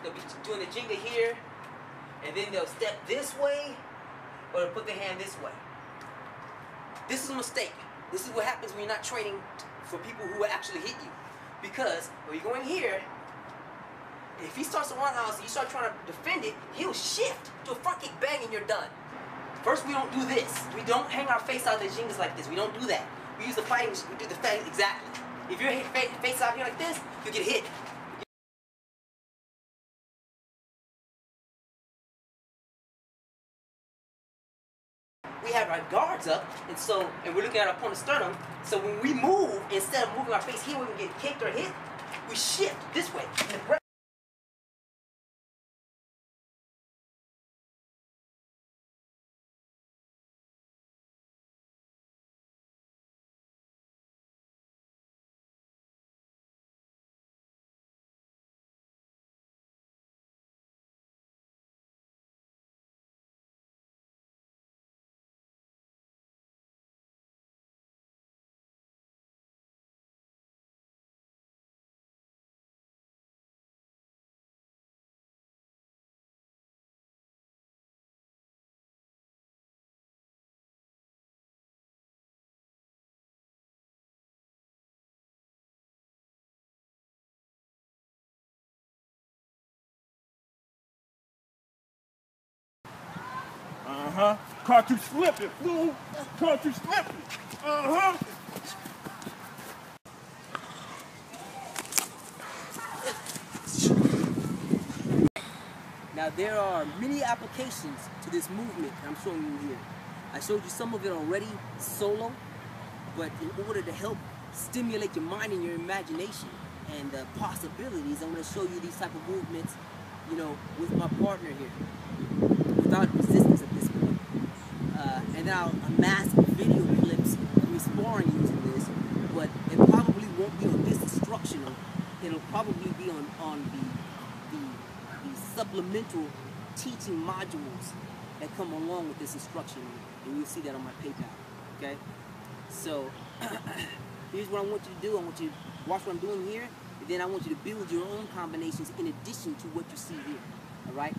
they'll be doing the jinga here, and then they'll step this way, or they'll put their hand this way. This is a mistake. This is what happens when you're not training for people who will actually hit you. Because when you're going here, if he starts to run out and you start trying to defend it, he'll shift to a front kick, bang, and you're done. First, we don't do this. We don't hang our face out the jingas like this. We don't do that. We use the fighting, we do the fighting exactly. If your face out here like this, you get hit. We have our guards up, and we're looking at our opponent's sternum. So when we move, instead of moving our face here, we can get kicked or hit. We shift this way. Cartridge flip it, fool. Cartridge flip it. Now there are many applications to this movement I'm showing you here. I showed you some of it already solo, but in order to help stimulate your mind and your imagination and the possibilities, I'm going to show you these type of movements, you know, with my partner here, without resistance at this point. And then I'll amass video clips of me sparring using this, but it probably won't be on this instructional. It'll probably be on the supplemental teaching modules that come along with this instruction, and you'll see that on my PayPal. Okay? So here's what I want you to do. I want you to watch what I'm doing here, and then I want you to build your own combinations in addition to what you see here. Alright?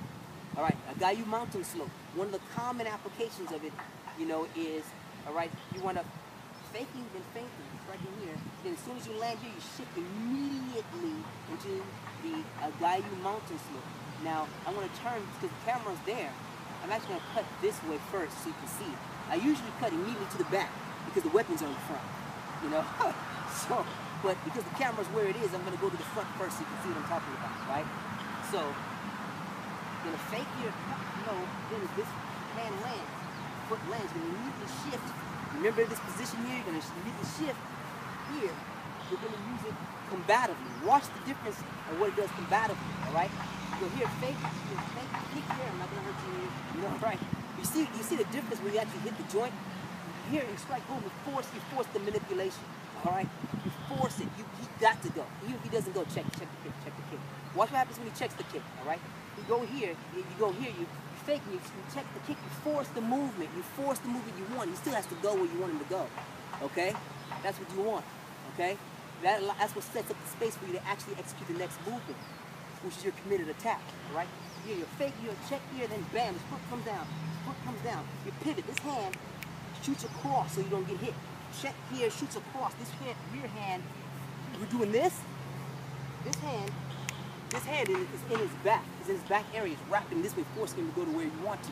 Alright, Agayu mountain slope. One of the common applications of it, you know, is, alright, you want to faking and fainting. It's right in here. Then as soon as you land here, you shift immediately into the Agayu mountain slope. Now, I'm going to turn, because the camera's there, I'm actually going to cut this way first so you can see it. I usually cut immediately to the back because the weapons are in the front, you know. So, but because the camera's where it is, I'm going to go to the front first so you can see what I'm talking about, right? So, you're going to fake your, you know, then as this hand lands, foot lands, you're going to immediately shift. Remember this position here, you're going to immediately shift here. You're going to use it combatively. Watch the difference of what it does combatively, all right? You'll hear fake, kick here, I'm not going to hurt you know, right? You see the difference when you actually hit the joint? Here, you strike, boom, you force the manipulation, all right? You force it, he got to go. Even if he doesn't go, check the kick. Watch what happens when he checks the kick, all right? You go here, you fake, you check the kick, you force the movement you want. He still has to go where you want him to go, okay? That's what you want, okay? That's what sets up the space for you to actually execute the next movement, which is your committed attack, all right? Here, you fake, you check here, then bam, his foot comes down. You pivot, this hand shoots across so you don't get hit. Check here, shoots across, this hand, rear hand, we're doing this hand is in his back, it's in his back area, it's wrapping this way, forcing him to go to where you want to.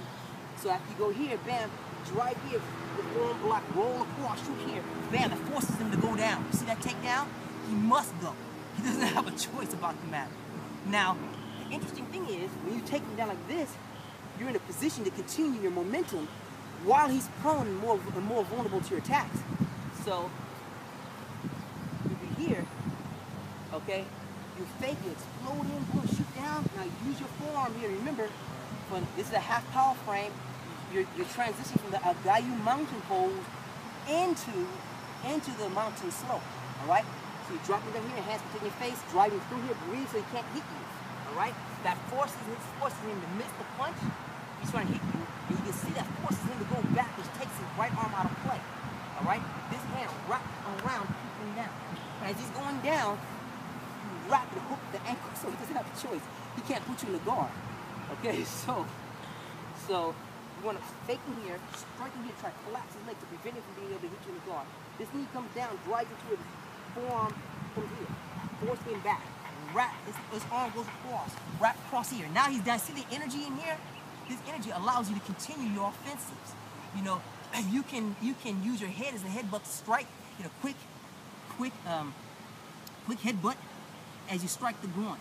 So after you go here, bam, drive here, the form block, roll across, shoot here, bam, it forces him to go down. You see that takedown? He must go. He doesn't have a choice about the matter. Now, the interesting thing is, when you take him down like this, you're in a position to continue your momentum while he's prone and more vulnerable to your attacks. So, you'll be here, okay? You fake it, explode in, boom, shoot down. Now use your forearm here. Remember, this is a half power frame. You're transitioning from the Agayu mountain pose into the mountain slope. All right. So you're dropping down here, hands between your face, driving through here, breathe so he can't hit you. All right. That forces him to miss the punch. He's trying to hit you, and you can see that forces him to go back, which takes his right arm out of play. All right. This hand wrapped around, keeping him down. And as he's going down, wrap and hook the ankle, so he doesn't have a choice. He can't put you in the guard. Okay, so you want to fake him here, strike him here, try to collapse his leg to prevent him from being able to hit you in the guard. This knee comes down, drives into his forearm from here, force him back, wrap, his arm goes across, wrap across here. Now he's down. See the energy in here? This energy allows you to continue your offensives. You know, you can use your head as a headbutt to strike. You know, quick headbutt as you strike the groin.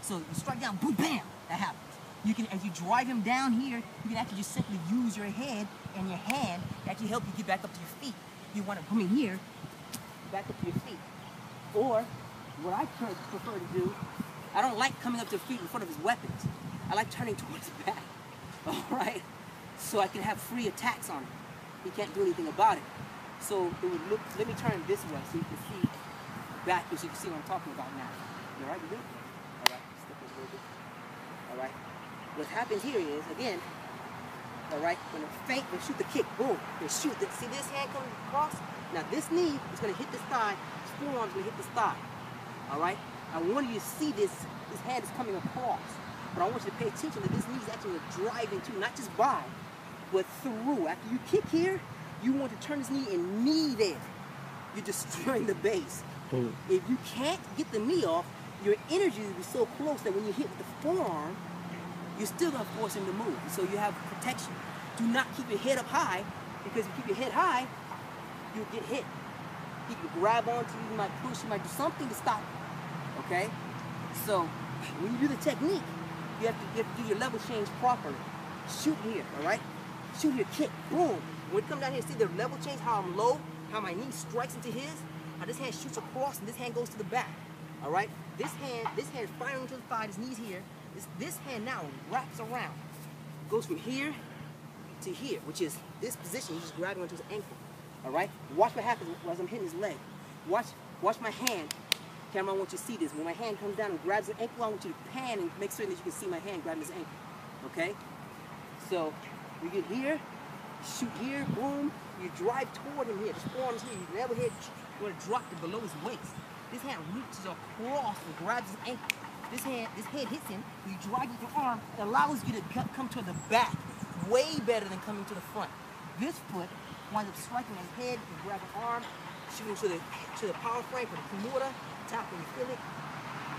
So you strike down, boom, bam, that happens. You can, as you drive him down here, you can actually just simply use your head and your hand to actually help you get back up to your feet. You want to come in here, back up to your feet. Or, what I prefer to do, I don't like coming up to your feet in front of his weapons. I like turning towards the back, all right? So I can have free attacks on him. He can't do anything about it. So it would look, let me turn this way so you can see back, so you can see what I'm talking about now. You all right, you good? All right, step a little bit. All right. What happens here is, again, all right, when they feint, they shoot the kick, boom, they shoot. See this hand coming across? Now this knee is going to hit this thigh, his forearm's going to hit this thigh, all right? I want you to see this hand is coming across, but I want you to pay attention that this knee is actually driving too, not just by, but through. After you kick here, you want to turn this knee and knee there. You're destroying the base. If you can't get the knee off, your energy will be so close that when you hit with the forearm, you're still going to force him to move. So you have protection. Do not keep your head up high, because if you keep your head high, you'll get hit. He can grab onto you, you might push, you might do something to stop you. Okay? So when you do the technique, you have to do your level change properly. Shoot here, all right? Shoot here, kick, boom. When you come down here, see the level change, how I'm low, how my knee strikes into his, how this hand shoots across and this hand goes to the back. All right? This hand is firing into the thigh, his knee's here. This hand now wraps around. Goes from here to here, which is this position. He's just grabbing onto his ankle. All right? Watch what happens as I'm hitting his leg. Watch my hand. Camera, I want you to see this. When my hand comes down and grabs the ankle, I want you to pan and make certain that you can see my hand grabbing his ankle. Okay? So we get here, shoot here, boom. You drive toward him here. This forearm's here. You never hit. You want to drop it below his waist. This hand reaches across and grabs his ankle. This head hits him. You drive with your arm. It allows you to come to the back way better than coming to the front. This foot winds up striking his head. You grab an arm, shooting to the power frame for the Kimura, tap when you feel it.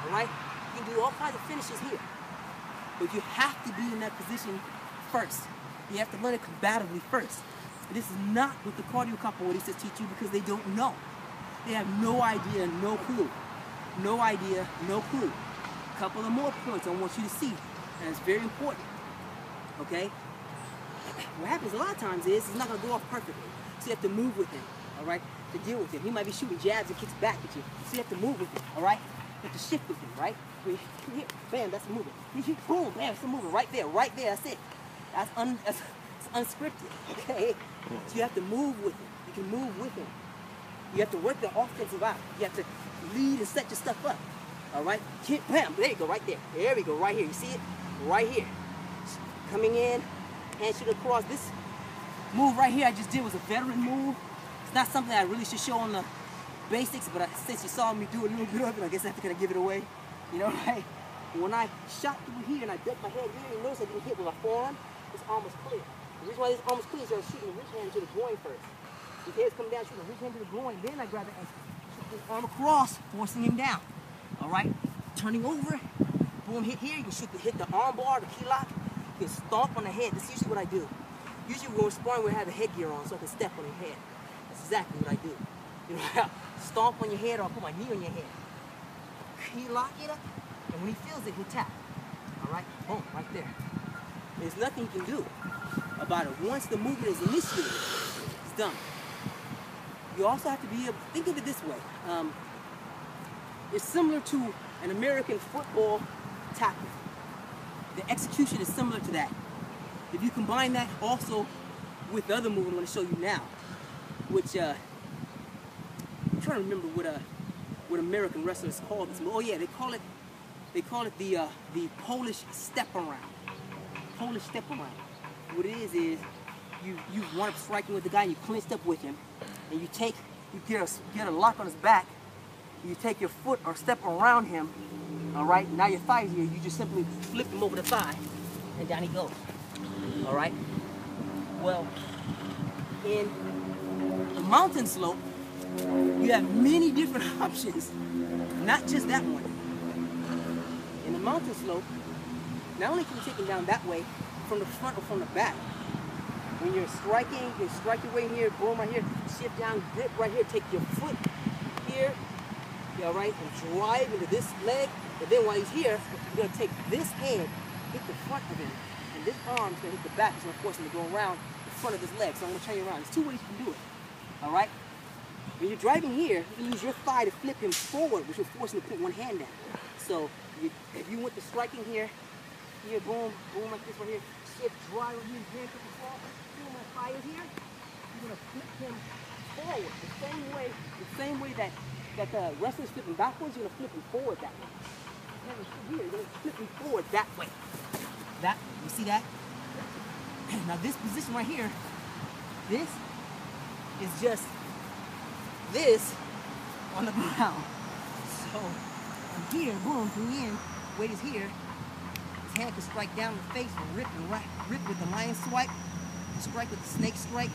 All right? You can do all kinds of finishes here. But you have to be in that position first. You have to learn it combatively first. This is not what the cardio capoeiristas teach you, because they don't know. They have no idea, no clue. No idea, no clue. A couple of more points I want you to see, and it's very important. Okay? What happens a lot of times is it's not going to go off perfectly. So you have to move with him, all right, to deal with him. He might be shooting jabs and kicks back at you. So you have to move with him, all right? You have to shift with him, right? Bam, that's a movement. Boom, bam, that's a movement. Right there, that's it. That's unscripted, okay? So you have to move with him. You can move with him. You have to work the offensive out. You have to lead and set your stuff up, all right? Bam, there you go, right there. There we go, right here. You see it? Right here. Coming in, hand shoot across. This move right here I just did was a veteran move. It's not something I really should show on the basics, but since you saw me do a little bit of it, I guess I have to kind of give it away. You know, right? When I shot through here and I bent my head here, you notice I didn't hit with my forearm. This arm was clear. The reason why this arm was clear is I was shooting the reach hand to the groin first. His head's coming down, shooting the reach hand to the groin, then I grab the ankle. Shoot his arm across, forcing him down. All right? Turning over, boom, hit here. You can hit the arm bar, the key lock. You can stomp on the head. That's usually what I do. Usually when we're sparring, we have a headgear on so I can step on your head. That's exactly what I do. You know, stomp on your head, or I'll put my knee on your head. Key lock it up, and when he feels it, he'll tap. All right? Boom, right there. There's nothing you can do about it. Once the movement is initiated, it's done. You also have to be able to think of it this way. It's similar to an American football tackle. The execution is similar to that. If you combine that also with the other move I'm going to show you now, which I'm trying to remember what American wrestlers call this. Oh yeah, they call it the Polish step around. Polish step around. What it is you wind up striking with the guy and you clinched up with him, and you get a lock on his back, you take your foot or step around him, all right? Now your thigh's here, you just simply flip him over the thigh, and down he goes, all right? Well, in the mountain slope, you have many different options, not just that one. In the mountain slope, not only can you take him down that way, from the front or from the back. When you're striking, you can strike your way here, boom right here, shift down, grip right here, take your foot here, all right, and drive into this leg. And then while he's here, you're gonna take this hand, hit the front of him, and this arm's gonna hit the back. It's gonna force him to go around the front of his leg. So I'm gonna turn you around. There's 2 ways you can do it, all right? When you're driving here, you can use your thigh to flip him forward, which will force him to put one hand down. So if you went to striking here, boom, boom, like this right here, shift, drive with his hand to the fall, boom, my thigh is here, you're gonna flip him forward, the same way that the wrestler's flipping backwards, you're gonna flip him forward that way. Here, you're gonna flip him forward that way. That way, you see that? Now this position right here, this is just this on the ground. So from here, boom, from the end, weight is here. His hand can strike down in the face and rip with the lion swipe, strike with the snake strike,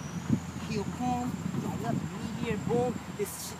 heel palm, right up, knee here, boom. This